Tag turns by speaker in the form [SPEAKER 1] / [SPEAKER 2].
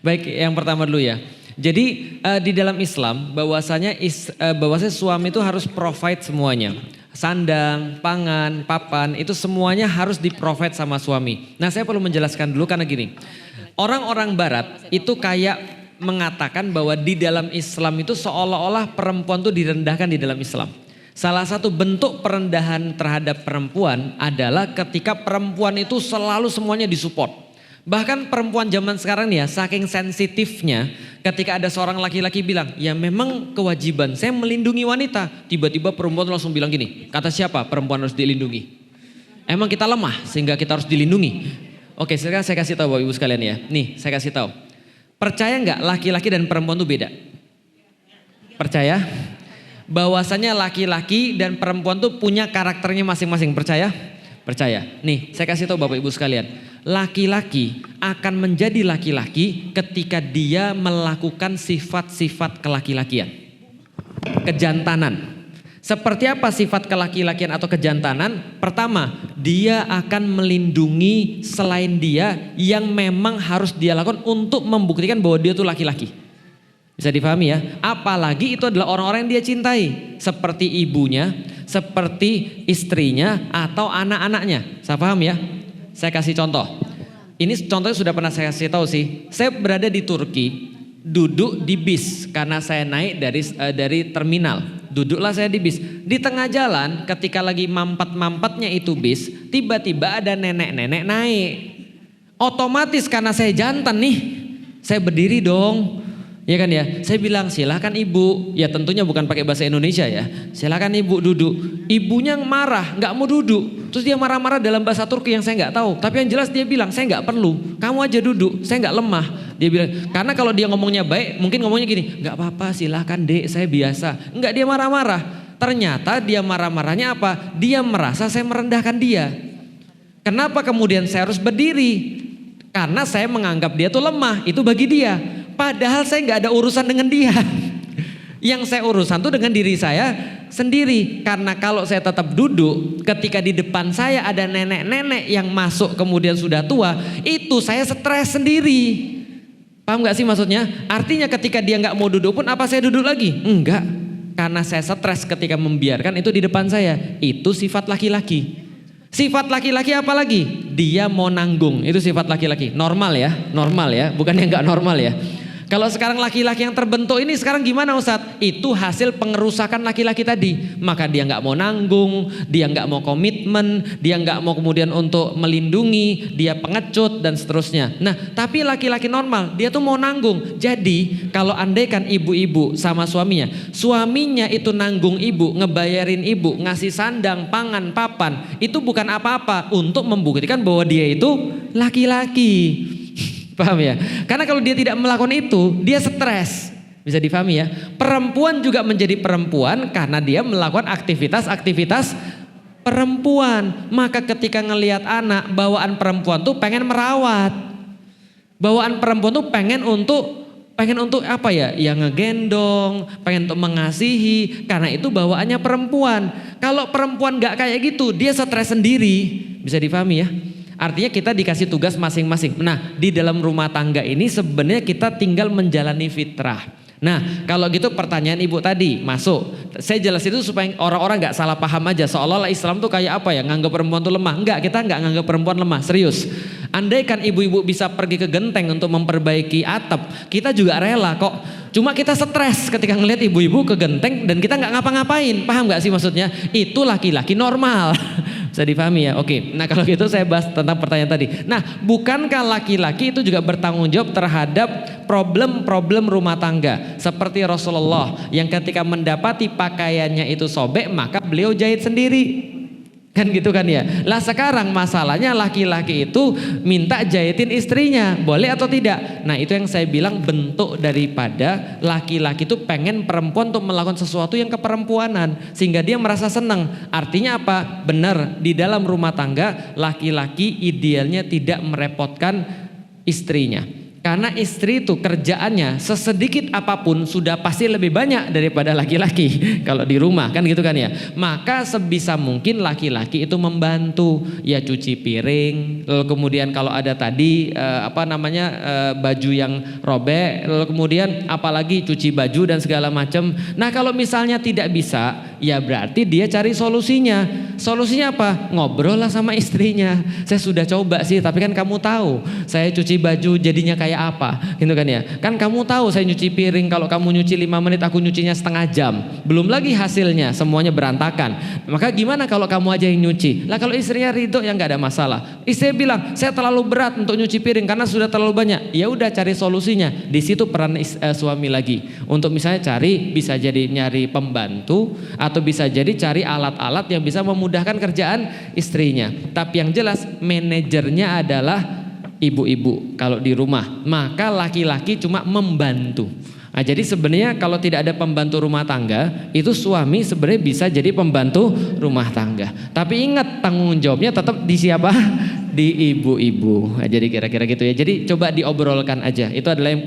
[SPEAKER 1] Baik, yang pertama dulu ya. Jadi di dalam Islam bahwasanya suami itu harus provide semuanya. Sandang, pangan, papan itu semuanya harus di-provide sama suami. Nah, saya perlu menjelaskan dulu karena gini. Orang-orang barat itu kayak mengatakan bahwa di dalam Islam itu seolah-olah perempuan itu direndahkan di dalam Islam. Salah satu bentuk perendahan terhadap perempuan adalah ketika perempuan itu selalu semuanya disupport. Bahkan perempuan zaman sekarang nih ya, saking sensitifnya ketika ada seorang laki-laki bilang, ya memang kewajiban saya melindungi wanita. Tiba-tiba perempuan langsung bilang gini, kata siapa perempuan harus dilindungi? Emang kita lemah sehingga kita harus dilindungi? Oke, sekarang saya kasih tahu Bapak Ibu sekalian ya. Nih, saya kasih tahu. Percaya nggak laki-laki dan perempuan itu beda? Percaya? Bahwasanya laki-laki dan perempuan tuh punya karakternya masing-masing, percaya? Percaya. Nih, saya kasih tahu Bapak Ibu sekalian. Laki-laki akan menjadi laki-laki ketika dia melakukan sifat-sifat kelaki-lakian. Kejantanan. Seperti apa sifat kelaki-lakian atau kejantanan? Pertama, dia akan melindungi selain dia yang memang harus dia lakukan untuk membuktikan bahwa dia tuh laki-laki. Bisa dipahami ya? Apalagi itu adalah orang-orang yang dia cintai. Seperti ibunya, seperti istrinya atau anak-anaknya. Saya paham ya? Saya kasih contoh. Ini contohnya sudah pernah saya kasih tahu sih. Saya berada di Turki, duduk di bis karena saya naik dari terminal. Duduklah saya di bis. Di tengah jalan ketika lagi mampet-mampetnya itu bis, tiba-tiba ada nenek-nenek naik. Otomatis karena saya jantan nih, saya berdiri dong. Ya kan ya, saya bilang silakan ibu, ya tentunya bukan pakai bahasa Indonesia ya, silakan ibu duduk. Ibunya marah, nggak mau duduk, terus dia marah-marah dalam bahasa Turki yang saya nggak tahu. Tapi yang jelas dia bilang saya nggak perlu, kamu aja duduk, saya nggak lemah. Dia bilang karena kalau dia ngomongnya baik, mungkin ngomongnya gini, nggak apa-apa silakan dek, saya biasa. Nggak, dia marah-marah. Ternyata dia marah-marahnya apa? Dia merasa saya merendahkan dia. Kenapa kemudian saya harus berdiri? Karena saya menganggap dia tuh lemah, itu bagi dia. Padahal saya nggak ada urusan dengan dia. Yang saya urusan tuh dengan diri saya sendiri. Karena kalau saya tetap duduk, ketika di depan saya ada nenek-nenek yang masuk kemudian sudah tua, itu saya stres sendiri. Paham nggak sih maksudnya? Artinya ketika dia nggak mau duduk pun apa saya duduk lagi? Enggak. Karena saya stres ketika membiarkan itu di depan saya. Itu sifat laki-laki. Sifat laki-laki apa lagi? Dia mau nanggung. Itu sifat laki-laki. Normal ya, bukan yang nggak normal ya. Kalau sekarang laki-laki yang terbentuk ini sekarang gimana Ustadz? Itu hasil pengerusakan laki-laki tadi. Maka dia nggak mau nanggung, dia nggak mau komitmen, dia nggak mau kemudian untuk melindungi, dia pengecut dan seterusnya. Nah, tapi laki-laki normal dia tuh mau nanggung. Jadi kalau andaikan ibu-ibu sama suaminya itu nanggung ibu, ngebayarin ibu, ngasih sandang, pangan, papan, itu bukan apa-apa untuk membuktikan bahwa dia itu laki-laki. Paham ya? Karena kalau dia tidak melakukan itu, dia stres. Bisa difahami ya? Perempuan juga menjadi perempuan karena dia melakukan aktivitas-aktivitas perempuan. Maka ketika ngelihat anak, bawaan perempuan tuh pengen merawat. Bawaan perempuan tuh pengen untuk apa ya? Ya ngegendong, pengen untuk mengasihi. Karena itu bawaannya perempuan. Kalau perempuan gak kayak gitu, dia stres sendiri. Bisa difahami ya? Artinya kita dikasih tugas masing-masing. Nah, di dalam rumah tangga ini sebenarnya kita tinggal menjalani fitrah. Nah, kalau gitu pertanyaan ibu tadi masuk. Saya jelasin itu supaya orang-orang gak salah paham aja. Seolah-olah Islam tuh kayak apa ya? Nganggap perempuan tuh lemah. Enggak, kita nggak nganggap perempuan lemah. Serius. Andaikan ibu-ibu bisa pergi ke genteng untuk memperbaiki atap, kita juga rela kok. Cuma kita stres ketika ngelihat ibu-ibu ke genteng dan kita nggak ngapa-ngapain. Paham nggak sih maksudnya? Itu laki-laki normal. Bisa difahami ya? Oke. Nah kalau gitu saya bahas tentang pertanyaan tadi. Nah, bukankah laki-laki itu juga bertanggung jawab terhadap problem-problem rumah tangga? Seperti Rasulullah yang ketika mendapati pakaiannya itu sobek, maka beliau jahit sendiri. Kan gitu kan ya. Lah sekarang masalahnya laki-laki itu minta jahitin istrinya, boleh atau tidak? Nah itu yang saya bilang bentuk daripada laki-laki itu pengen perempuan untuk melakukan sesuatu yang keperempuanan sehingga dia merasa senang. Artinya apa? Benar, di dalam rumah tangga laki-laki idealnya tidak merepotkan istrinya. Karena istri itu kerjaannya sesedikit apapun sudah pasti lebih banyak daripada laki-laki kalau di rumah kan gitu kan ya. Maka sebisa mungkin laki-laki itu membantu ya cuci piring, lalu kemudian kalau ada tadi baju yang robek, lalu kemudian apalagi cuci baju dan segala macam. Nah kalau misalnya tidak bisa, ya berarti dia cari solusinya. Solusinya apa? Ngobrol lah sama istrinya. Saya sudah coba sih, tapi kan kamu tahu saya cuci baju jadinya kayak apa gitu kan ya. Kan kamu tahu saya nyuci piring, kalau kamu nyuci 5 menit aku nyucinya setengah jam, belum lagi hasilnya semuanya berantakan. Maka gimana kalau kamu aja yang nyuci? Lah kalau istrinya ridho ya nggak ada masalah. Istri bilang saya terlalu berat untuk nyuci piring karena sudah terlalu banyak, ya udah cari solusinya. Di situ peran suami lagi untuk misalnya bisa jadi nyari pembantu atau bisa jadi cari alat-alat yang bisa memudahkan kerjaan istrinya. Tapi yang jelas manajernya adalah ibu-ibu kalau di rumah, maka laki-laki cuma membantu. Nah, jadi sebenarnya kalau tidak ada pembantu rumah tangga, itu suami sebenarnya bisa jadi pembantu rumah tangga. Tapi ingat tanggung jawabnya tetap di siapa? Di ibu-ibu. Nah, jadi kira-kira gitu ya. Jadi coba diobrolkan aja. Itu adalah yang